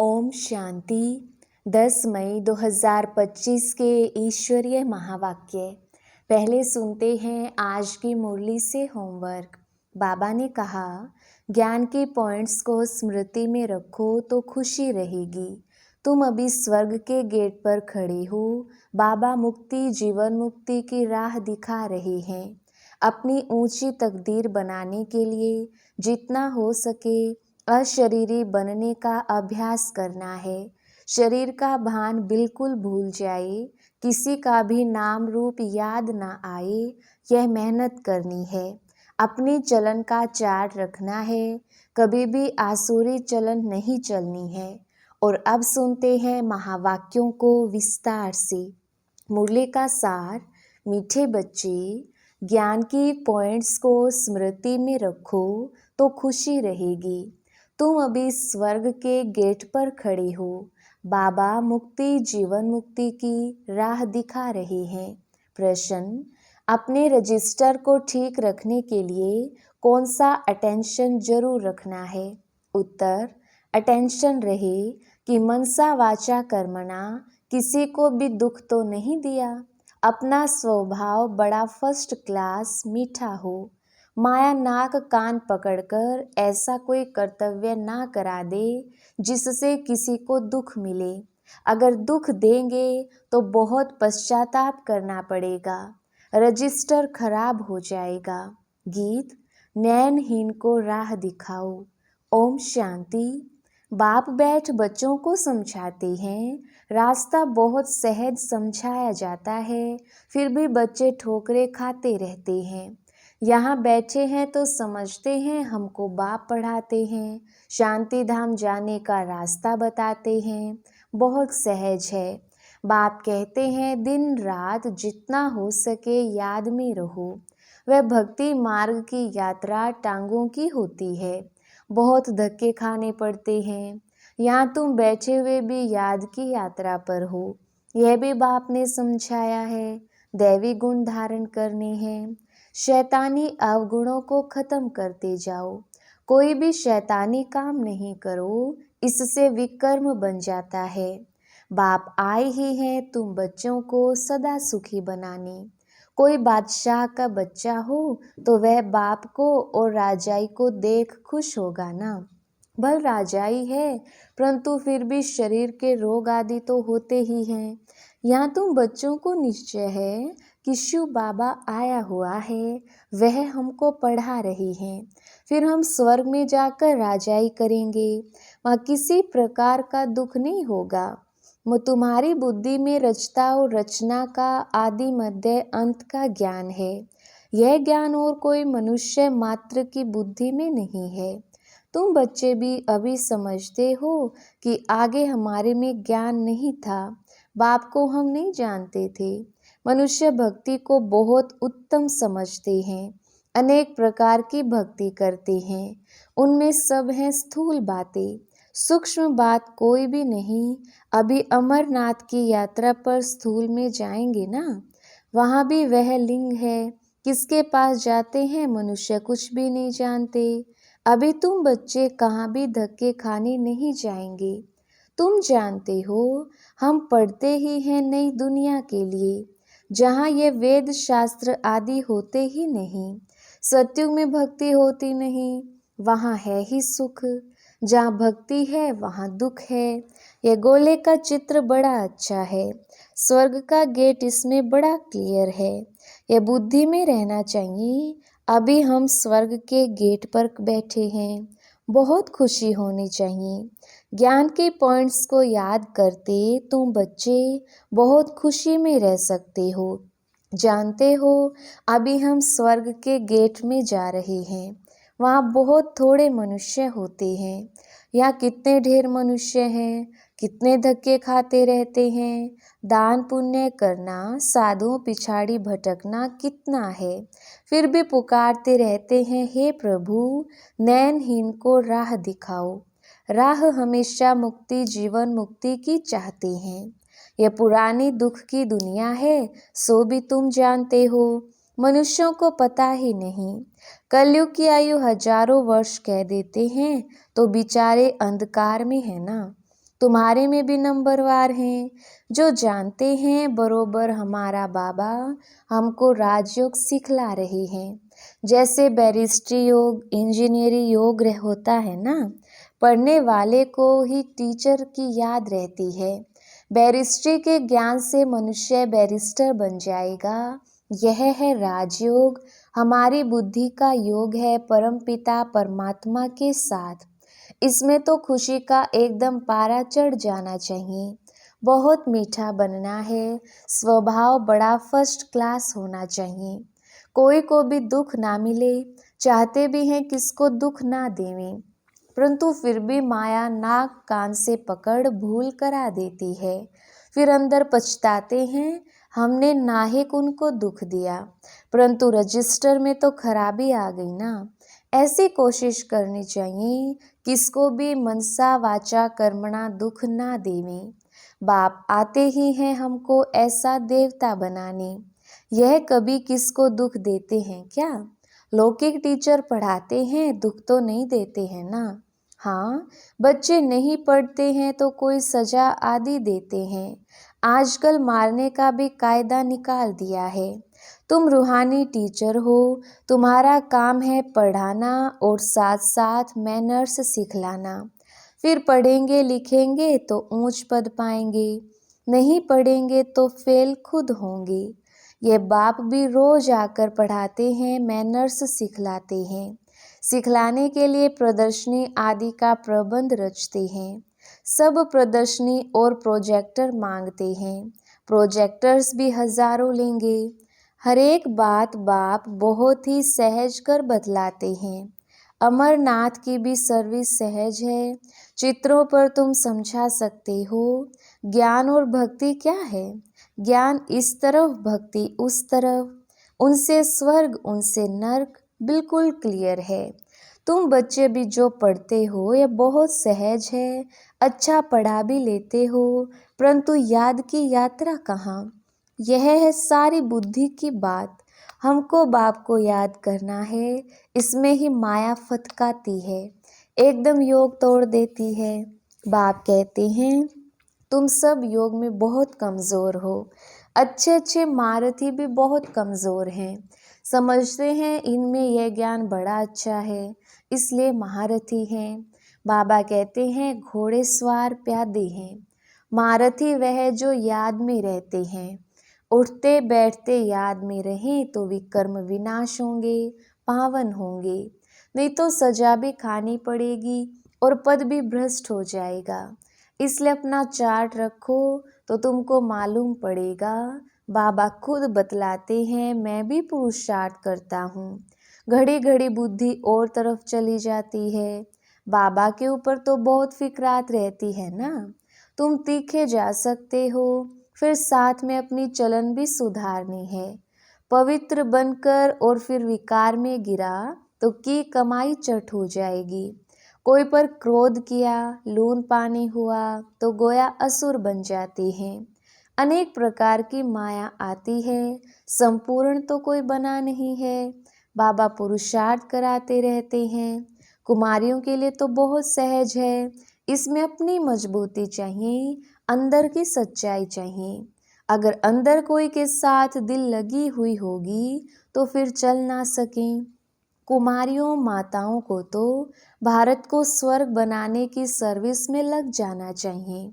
ओम शांति। 10 मई 2025 के ईश्वरीय महावाक्य। पहले सुनते हैं आज की मुरली से होमवर्क। बाबा ने कहा, ज्ञान के पॉइंट्स को स्मृति में रखो तो खुशी रहेगी। तुम अभी स्वर्ग के गेट पर खड़े हो। बाबा मुक्ति जीवन मुक्ति की राह दिखा रहे हैं। अपनी ऊंची तकदीर बनाने के लिए जितना हो सके अशरीरी बनने का अभ्यास करना है। शरीर का भान बिल्कुल भूल जाए, किसी का भी नाम रूप याद ना आए, यह मेहनत करनी है। अपनी चलन का चार्ट रखना है, कभी भी आसुरी चलन नहीं चलनी है। और अब सुनते हैं महावाक्यों को विस्तार से। मुरली का सार। मीठे बच्चे, ज्ञान की पॉइंट्स को स्मृति में रखो तो खुशी रहेगी। तुम अभी स्वर्ग के गेट पर खड़े हो। बाबा मुक्ति जीवन मुक्ति की राह दिखा रहे हैं। प्रश्न, अपने रजिस्टर को ठीक रखने के लिए कौन सा अटेंशन जरूर रखना है? उत्तर, अटेंशन रहे कि मनसा वाचा कर्मणा किसी को भी दुख तो नहीं दिया। अपना स्वभाव बड़ा फर्स्ट क्लास मीठा हो। माया नाक कान पकड़कर ऐसा कोई कर्तव्य ना करा दे जिससे किसी को दुख मिले। अगर दुख देंगे तो बहुत पश्चाताप करना पड़ेगा, रजिस्टर खराब हो जाएगा। गीत, नैनहीन को राह दिखाओ। ओम शांति। बाप बैठ बच्चों को समझाते हैं। रास्ता बहुत सहज समझाया जाता है, फिर भी बच्चे ठोकरे खाते रहते हैं। यहाँ बैठे हैं तो समझते हैं हमको बाप पढ़ाते हैं, शांति धाम जाने का रास्ता बताते हैं। बहुत सहज है। बाप कहते हैं दिन रात जितना हो सके याद में रहो। वह भक्ति मार्ग की यात्रा टांगों की होती है, बहुत धक्के खाने पड़ते हैं। यहाँ तुम बैठे हुए भी याद की यात्रा पर हो, यह भी बाप ने समझाया है। दैवी गुण धारण करने हैं। शैतानी अवगुणों को खत्म करते जाओ। कोई भी शैतानी काम नहीं करो, इससे विकर्म बन जाता है। बाप आए ही हैं तुम बच्चों को सदा सुखी बनाने। कोई बादशाह का बच्चा हो तो वह बाप को और राजाई को देख खुश होगा ना। भल राजाई है, परंतु फिर भी शरीर के रोग आदि तो होते ही हैं। यहाँ तुम बच्चों को निश्चय है कि शिव बाबा आया हुआ है, वह हमको पढ़ा रही हैं। फिर हम स्वर्ग में जाकर राजाई करेंगे, वहाँ किसी प्रकार का दुख नहीं होगा। तुम्हारी बुद्धि में रचता और रचना का आदि मध्य अंत का ज्ञान है। यह ज्ञान और कोई मनुष्य मात्र की बुद्धि में नहीं है। तुम बच्चे भी अभी समझते हो कि आगे हमारे में ज्ञान नहीं था, बाप को हम नहीं जानते थे। मनुष्य भक्ति को बहुत उत्तम समझते हैं, अनेक प्रकार की भक्ति करते हैं। उनमें सब हैं स्थूल बातें, सूक्ष्म बात कोई भी नहीं। अभी अमरनाथ की यात्रा पर स्थूल में जाएंगे ना, वहाँ भी वह लिंग है। किसके पास जाते हैं मनुष्य कुछ भी नहीं जानते। अभी तुम बच्चे कहाँ भी धक्के खाने नहीं जाएंगे। तुम जानते हो हम पढ़ते ही हैं नई दुनिया के लिए, जहाँ ये वेद शास्त्र आदि होते ही नहीं। सत्युग में भक्ति होती नहीं, वहाँ है ही सुख। जहाँ भक्ति है वहाँ दुख है। यह गोले का चित्र बड़ा अच्छा है। स्वर्ग का गेट इसमें बड़ा क्लियर है। यह बुद्धि में रहना चाहिए। अभी हम स्वर्ग के गेट पर बैठे हैं, बहुत खुशी होनी चाहिए। ज्ञान के पॉइंट्स को याद करते तुम बच्चे बहुत खुशी में रह सकते हो। जानते हो अभी हम स्वर्ग के गेट में जा रहे हैं, वहाँ बहुत थोड़े मनुष्य होते हैं। यहाँ कितने ढेर मनुष्य हैं, कितने धक्के खाते रहते हैं। दान पुण्य करना, साधुओं पिछाड़ी भटकना कितना है, फिर भी पुकारते रहते हैं, हे प्रभु नैनहीन को राह दिखाओ। राह हमेशा मुक्ति जीवन मुक्ति की चाहते हैं। यह पुरानी दुख की दुनिया है, सो भी तुम जानते हो, मनुष्यों को पता ही नहीं। कलयुग की आयु हजारों वर्ष कह देते हैं तो बेचारे अंधकार में है ना। तुम्हारे में भी नंबरवार हैं, जो जानते हैं बरोबर हमारा बाबा हमको राजयोग सिखला रही हैं। जैसे बैरिस्ट्री योग, इंजीनियरिंग योग होता है ना, पढ़ने वाले को ही टीचर की याद रहती है। बैरिस्ट्री के ज्ञान से मनुष्य बैरिस्टर बन जाएगा। यह है राजयोग, हमारी बुद्धि का योग है परमपिता परमात्मा के साथ। इसमें तो खुशी का एकदम पारा चढ़ जाना चाहिए। बहुत मीठा बनना है, स्वभाव बड़ा फर्स्ट क्लास होना चाहिए। कोई को भी दुख ना मिले, चाहते भी हैं किसको दुख ना देवें, परंतु फिर भी माया नाक कान से पकड़ भूल करा देती है। फिर अंदर पछताते हैं हमने नाहिक उनको दुख दिया, परंतु रजिस्टर में तो खराबी आ गई ना। ऐसी कोशिश करनी चाहिए किसको भी मनसा वाचा कर्मणा दुख ना देवें। बाप आते ही हैं हमको ऐसा देवता बनाने। यह कभी किसको दुख देते हैं क्या? लौकिक टीचर पढ़ाते हैं, दुख तो नहीं देते हैं ना। हाँ, बच्चे नहीं पढ़ते हैं तो कोई सजा आदि देते हैं। आजकल मारने का भी कायदा निकाल दिया है। तुम रूहानी टीचर हो, तुम्हारा काम है पढ़ाना और साथ साथ मैनर्स सिखलाना। फिर पढ़ेंगे लिखेंगे तो ऊंच पद पाएंगे, नहीं पढ़ेंगे तो फेल खुद होंगे। ये बाप भी रोज आकर पढ़ाते हैं, मैनर्स सिखलाते हैं। सिखलाने के लिए प्रदर्शनी आदि का प्रबंध रचते हैं। सब प्रदर्शनी और प्रोजेक्टर मांगते हैं। प्रोजेक्टर्स भी हजारों लेंगे। हर एक बात बाप बहुत ही सहज कर बतलाते हैं। अमरनाथ की भी सर्विस सहज है। चित्रों पर तुम समझा सकते हो। ज्ञान और भक्ति क्या है? ज्ञान इस तरफ, भक्ति उस तरफ। उनसे स्वर्ग, उनसे नर्क बिल्कुल क्लियर है। तुम बच्चे भी जो पढ़ते हो यह बहुत सहज है, अच्छा पढ़ा भी लेते हो, परंतु याद की यात्रा कहाँ? यह है सारी बुद्धि की बात। हमको बाप को याद करना है, इसमें ही माया फतकाती है, एकदम योग तोड़ देती है। बाप कहते हैं तुम सब योग में बहुत कमज़ोर हो। अच्छे अच्छे महारथी भी बहुत कमज़ोर हैं। समझते हैं इनमें यह ज्ञान बड़ा अच्छा है, इसलिए महारथी हैं। बाबा कहते हैं घोड़े स्वार प्यादे हैं। महारथी वह जो याद में रहते हैं। उठते बैठते याद में रहें तो विकर्म विनाश होंगे, पावन होंगे। नहीं तो सजा भी खानी पड़ेगी और पद भी भ्रष्ट हो जाएगा। इसलिए अपना चार्ट रखो तो तुमको मालूम पड़ेगा। बाबा खुद बतलाते हैं मैं भी पुरुषार्थ करता हूँ। घड़ी घड़ी बुद्धि और तरफ चली जाती है। बाबा के ऊपर तो बहुत फिक्रात रहती है ना। तुम तीखे जा सकते हो, फिर साथ में अपनी चलन भी सुधारनी है। पवित्र बनकर और फिर विकार में गिरा तो की कमाई चट हो जाएगी। कोई पर क्रोध किया, लून पानी हुआ तो गोया असुर बन जाती हैं। अनेक प्रकार की माया आती है, संपूर्ण तो कोई बना नहीं है। बाबा पुरुषार्थ कराते रहते हैं। कुमारियों के लिए तो बहुत सहज है, इसमें अपनी मजबूती चाहिए, अंदर की सच्चाई चाहिए। अगर अंदर कोई के साथ दिल लगी हुई होगी तो फिर चल ना सकें। कुमारियों माताओं को तो भारत को स्वर्ग बनाने की सर्विस में लग जाना चाहिए।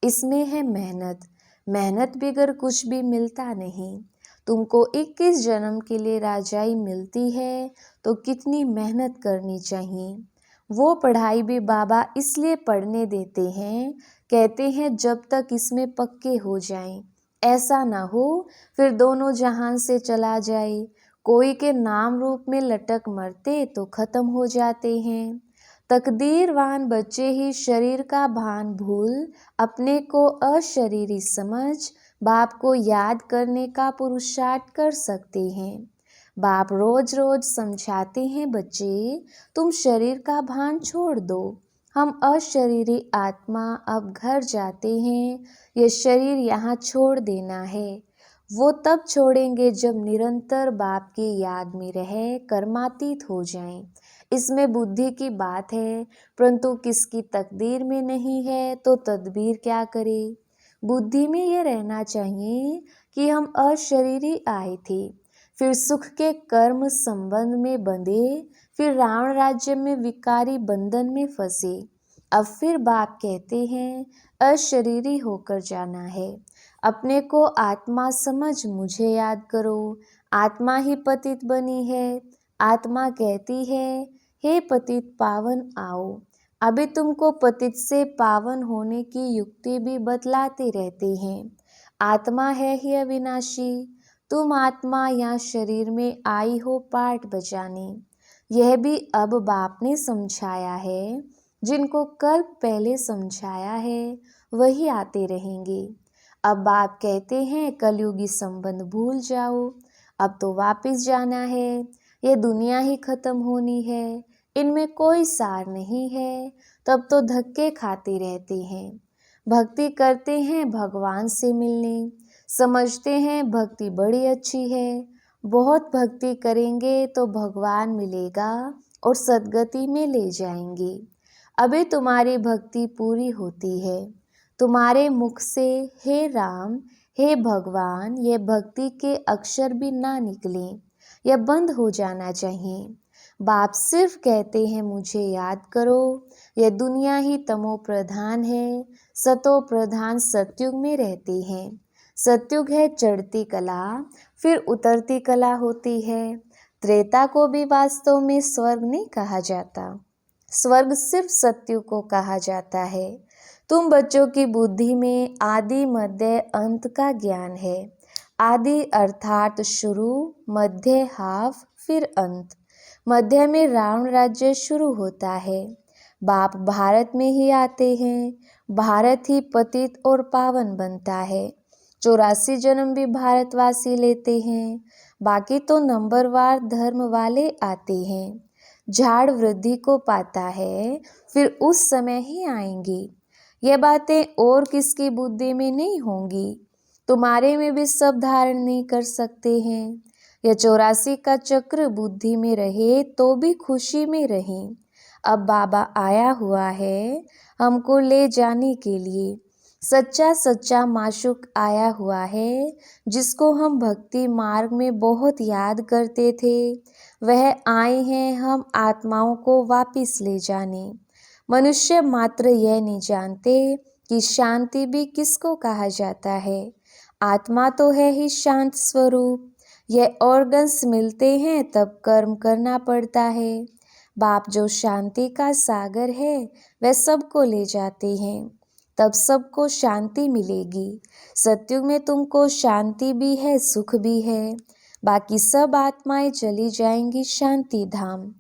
इसमें है मेहनत। मेहनत बगैर कुछ भी मिलता नहीं। तुमको 21 जन्म के लिए राजाई मिलती है तो कितनी मेहनत करनी चाहिए। वो पढ़ाई भी बाबा इसलिए पढ़ने देते हैं, कहते हैं जब तक इसमें पक्के हो जाएं। ऐसा ना हो फिर दोनों जहान से चला जाए। कोई के नाम रूप में लटक मरते तो खत्म हो जाते हैं। तकदीरवान बच्चे ही शरीर का भान भूल अपने को अशरीरी समझ बाप को याद करने का पुरुषार्थ कर सकते हैं। बाप रोज रोज समझाते हैं बच्चे तुम शरीर का भान छोड़ दो, हम अशरीरी आत्मा अब घर जाते हैं, ये शरीर यहाँ छोड़ देना है। वो तब छोड़ेंगे जब निरंतर बाप की याद में रहे कर्मातीत हो जाएं। इसमें बुद्धि की बात है, परंतु किसकी तकदीर में नहीं है तो तदबीर क्या करे। बुद्धि में यह रहना चाहिए कि हम अशरीरी आए थे, फिर सुख के कर्म संबंध में बंधे, फिर रावण राज्य में विकारी बंधन में फंसे। अब फिर बाप कहते हैं अशरीरी होकर जाना है। अपने को आत्मा समझ मुझे याद करो। आत्मा ही पतित बनी है। आत्मा कहती है हे पतित पावन आओ। अभी तुमको पतित से पावन होने की युक्ति भी बतलाते रहते हैं। आत्मा है ही अविनाशी। तुम आत्मा या शरीर में आई हो पाठ बजाने। यह भी अब बाप ने समझाया है। जिनको कल्प पहले समझाया है वही आते रहेंगे। अब बाप कहते हैं कलयुगी संबंध भूल जाओ, अब तो वापस जाना है। यह दुनिया ही खत्म होनी है, इनमें कोई सार नहीं है। तब तो धक्के खाते रहते हैं। भक्ति करते हैं भगवान से मिलने, समझते हैं भक्ति बड़ी अच्छी है। बहुत भक्ति करेंगे तो भगवान मिलेगा और सद्गति में ले जाएंगे। अभी तुम्हारी भक्ति पूरी होती है। तुम्हारे मुख से हे राम हे भगवान ये भक्ति के अक्षर भी ना निकले, यह बंद हो जाना चाहिए। बाप सिर्फ कहते हैं मुझे याद करो। यह दुनिया ही तमो प्रधान है, सतो प्रधान सतयुग में रहते हैं। सतयुग है चढ़ती कला, फिर उतरती कला होती है। त्रेता को भी वास्तव में स्वर्ग नहीं कहा जाता, स्वर्ग सिर्फ सतयुग को कहा जाता है। तुम बच्चों की बुद्धि में आदि मध्य अंत का ज्ञान है। आदि अर्थात शुरू, मध्य हाफ, फिर अंत। मध्य में रावण राज्य शुरू होता है। बाप भारत में ही आते हैं, भारत ही पतित और पावन बनता है। 84 जन्म भी भारतवासी लेते हैं, बाकी तो नंबरवार धर्म वाले आते हैं। झाड़ वृद्धि को पाता है, फिर उस समय ही आएंगी। ये बातें और किसकी बुद्धि में नहीं होंगी। तुम्हारे में भी सब धारण नहीं कर सकते हैं। यह 84 का चक्र बुद्धि में रहे तो भी खुशी में रहे। अब बाबा आया हुआ है हमको ले जाने के लिए। सच्चा सच्चा माशूक आया हुआ है, जिसको हम भक्ति मार्ग में बहुत याद करते थे। वह आए हैं हम आत्माओं को वापिस ले जाने। मनुष्य मात्र यह नहीं जानते कि शांति भी किसको कहा जाता है। आत्मा तो है ही शांत स्वरूप। यह ऑर्गन्स मिलते हैं तब कर्म करना पड़ता है। बाप जो शांति का सागर है वह सबको ले जाते हैं, तब सबको शांति मिलेगी। सतयुग में तुमको शांति भी है, सुख भी है। बाकी सब आत्माएं चली जाएंगी शांति धाम।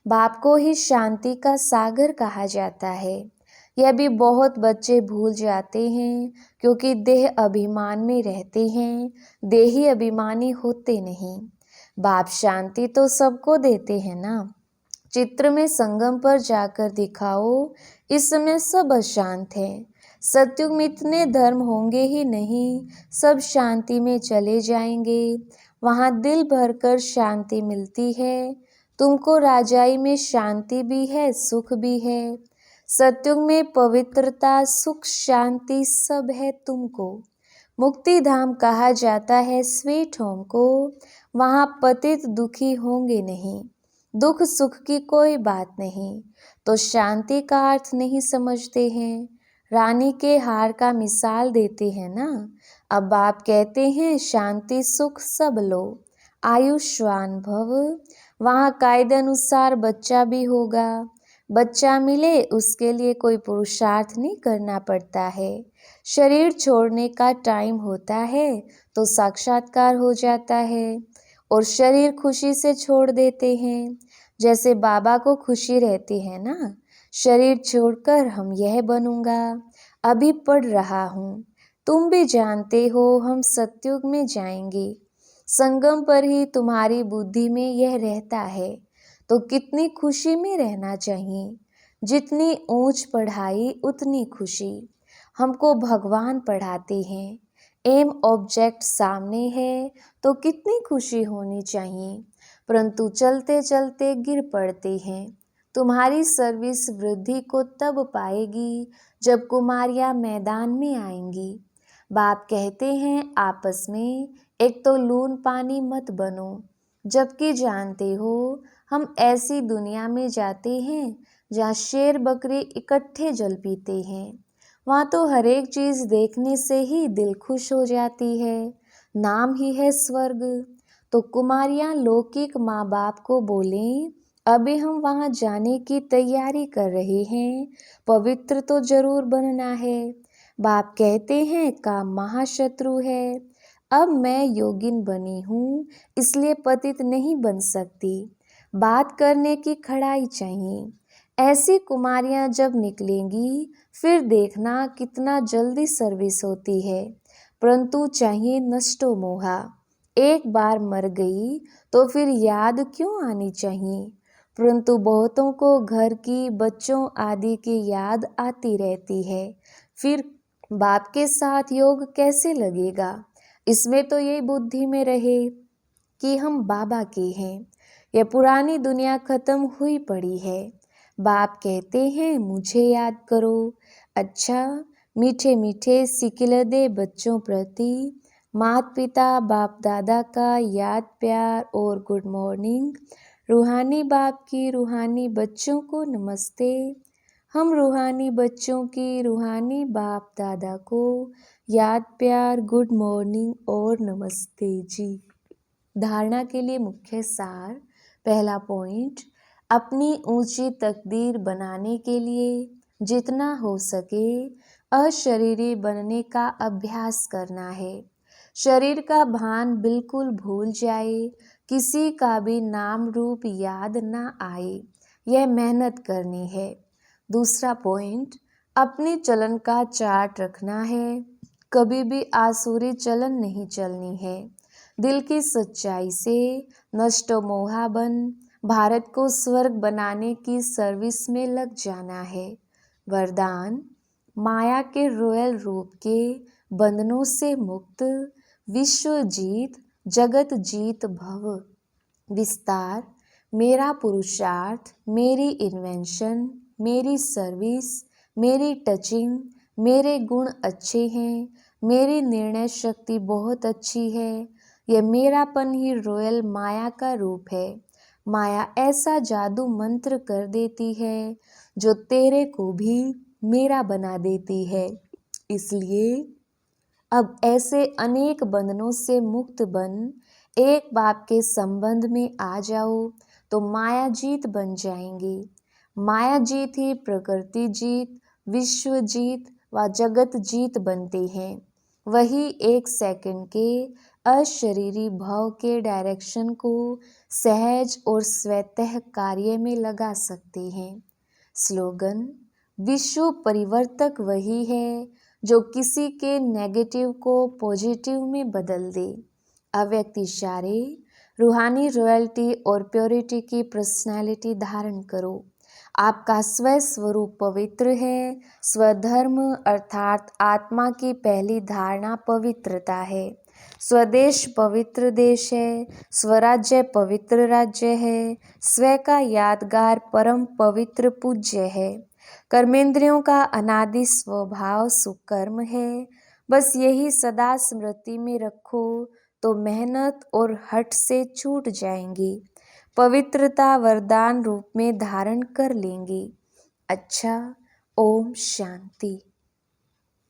बाप को ही शांति का सागर कहा जाता है। यह भी बहुत बच्चे भूल जाते हैं, क्योंकि देह अभिमान में रहते हैं, देही अभिमानी होते नहीं। बाप शांति तो सबको देते हैं ना। चित्र में संगम पर जाकर दिखाओ, इस समय सब अशांत हैं। सतयुग में इतने धर्म होंगे ही नहीं, सब शांति में चले जाएंगे। वहाँ दिल भरकर शांति मिलती है। तुमको राजाई में शांति भी है, सुख भी है। सतयुग में पवित्रता, सुख, शांति सब है तुमको। मुक्ति धाम कहा जाता है स्वीट होम को। वहाँ पतित दुखी होंगे नहीं, दुख सुख की कोई बात नहीं। तो शांति का अर्थ नहीं समझते हैं। रानी के हार का मिसाल देते हैं ना। अब बाप कहते हैं शांति सुख सब लो, आयुष्मान भव। वहाँ कायदे अनुसार बच्चा भी होगा। बच्चा मिले उसके लिए कोई पुरुषार्थ नहीं करना पड़ता है। शरीर छोड़ने का टाइम होता है तो साक्षात्कार हो जाता है, और शरीर खुशी से छोड़ देते हैं। जैसे बाबा को खुशी रहती है ना, शरीर छोड़कर हम यह बनूंगा। अभी पढ़ रहा हूँ, तुम भी जानते हो हम सतयुग में जाएंगे। संगम पर ही तुम्हारी बुद्धि में यह रहता है, तो कितनी खुशी में रहना चाहिए। जितनी ऊंच पढ़ाई उतनी खुशी। हमको भगवान पढ़ाते हैं, एम ऑब्जेक्ट सामने है तो कितनी खुशी होनी चाहिए। परंतु चलते चलते गिर पड़ते हैं, तुम्हारी सर्विस वृद्धि को तब पाएगी जब कुमारियाँ मैदान में आएंगी। बाप कहते हैं आपस में एक तो लून पानी मत बनो, जबकि जानते हो हम ऐसी दुनिया में जाते हैं जहाँ शेर बकरी इकट्ठे जल पीते हैं। वहाँ तो हर एक चीज़ देखने से ही दिल खुश हो जाती है, नाम ही है स्वर्ग। तो कुमारियाँ लौकिक माँ बाप को बोलें, अभी हम वहाँ जाने की तैयारी कर रहे हैं, पवित्र तो जरूर बनना है। बाप कहते हैं काम महाशत्रु है। अब मैं योगिन बनी हूँ, इसलिए पतित नहीं बन सकती। बात करने की खड़ाई चाहिए। ऐसी कुमारियाँ जब निकलेंगी फिर देखना कितना जल्दी सर्विस होती है। परंतु चाहिए नष्टो मोहा। एक बार मर गई तो फिर याद क्यों आनी चाहिए। परंतु बहुतों को घर की, बच्चों आदि की याद आती रहती है। फिर बाप के साथ योग कैसे लगेगा। इसमें तो यही बुद्धि में रहे कि हम बाबा के हैं। यह पुरानी दुनिया खत्म हुई पड़ी है। बाप कहते हैं मुझे याद करो। अच्छा, मीठे मीठे सिकिलदे बच्चों प्रति माता पिता बाप दादा का याद प्यार और गुड मॉर्निंग। रूहानी बाप की रूहानी बच्चों को नमस्ते। हम रूहानी बच्चों की रूहानी बाप दादा को याद प्यार, गुड मॉर्निंग और नमस्ते जी। धारणा के लिए मुख्य सार। पहला पॉइंट, अपनी ऊंची तकदीर बनाने के लिए जितना हो सके अशरीरी बनने का अभ्यास करना है। शरीर का भान बिल्कुल भूल जाए, किसी का भी नाम रूप याद ना आए, यह मेहनत करनी है। दूसरा पॉइंट, अपने चलन का चार्ट रखना है। कभी भी आसुरी चलन नहीं चलनी है। दिल की सच्चाई से नष्टो मोहा बन भारत को स्वर्ग बनाने की सर्विस में लग जाना है। वरदान, माया के रॉयल रूप के बंधनों से मुक्त, विश्व जीत जगत जीत भव। विस्तार, मेरा पुरुषार्थ, मेरी इन्वेंशन, मेरी सर्विस, मेरी टचिंग, मेरे गुण अच्छे हैं, मेरी निर्णय शक्ति बहुत अच्छी है। यह मेरापन ही रॉयल माया का रूप है। माया ऐसा जादू मंत्र कर देती है जो तेरे को भी मेरा बना देती है। इसलिए अब ऐसे अनेक बंधनों से मुक्त बन एक बाप के संबंध में आ जाओ तो माया जीत बन जाएंगी। माया जीत ही प्रकृति जीत, विश्व जीत व जगत जीत बनते हैं। वही एक सेकंड के अशरीरी भाव के डायरेक्शन को सहज और स्वतः कार्य में लगा सकते हैं। स्लोगन, विश्व परिवर्तक वही है जो किसी के नेगेटिव को पॉजिटिव में बदल दे। अव्यक्त इशारे, रूहानी रॉयल्टी और प्योरिटी की पर्सनालिटी धारण करो। आपका स्व स्वरूप पवित्र है। स्वधर्म अर्थात आत्मा की पहली धारणा पवित्रता है। स्वदेश पवित्र देश है। स्वराज्य पवित्र राज्य है। स्व का यादगार परम पवित्र पूज्य है। कर्मेंद्रियों का अनादि स्वभाव सुकर्म है। बस यही सदा स्मृति में रखो तो मेहनत और हठ से छूट जाएंगी। पवित्रता वरदान रूप में धारण कर लेंगी। अच्छा, ओम शांति।